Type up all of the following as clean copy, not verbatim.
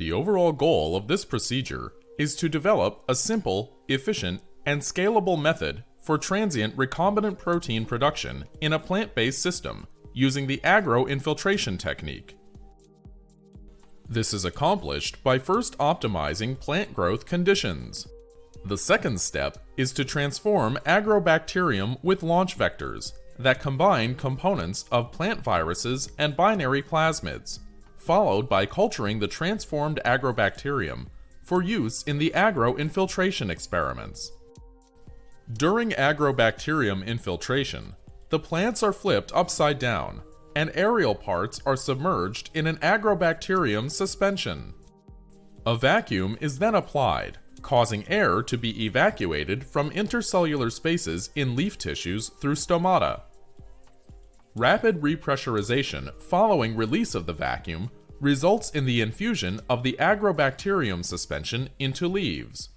The overall goal of this procedure is to develop a simple, efficient, and scalable method for transient recombinant protein production in a plant-based system using the agro-infiltration technique. This is accomplished by first optimizing plant growth conditions. The second step is to transform Agrobacterium with launch vectors that combine components of plant viruses and binary plasmids, followed by culturing the transformed Agrobacterium for use in the agro-infiltration experiments. During Agrobacterium infiltration, the plants are flipped upside down, and aerial parts are submerged in an Agrobacterium suspension. A vacuum is then applied, causing air to be evacuated from intercellular spaces in leaf tissues through stomata. Rapid repressurization following release of the vacuum results in the infusion of the Agrobacterium suspension into leaves.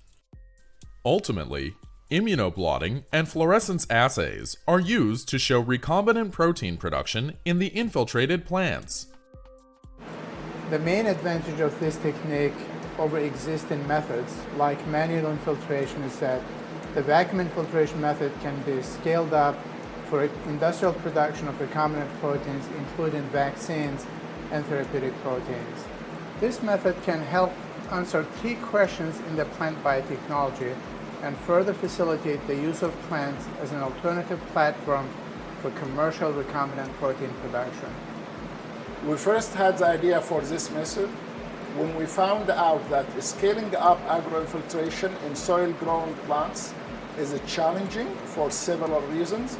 Ultimately, immunoblotting and fluorescence assays are used to show recombinant protein production in the infiltrated plants. The main advantage of this technique over existing methods like manual infiltration is that the vacuum infiltration method can be scaled up for industrial production of recombinant proteins, including vaccines and therapeutic proteins. This method can help answer key questions in the plant biotechnology and further facilitate the use of plants as an alternative platform for commercial recombinant protein production. We first had the idea for this method when we found out that scaling up agroinfiltration in soil-grown plants is challenging for several reasons.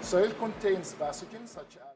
Soil contains pathogens such as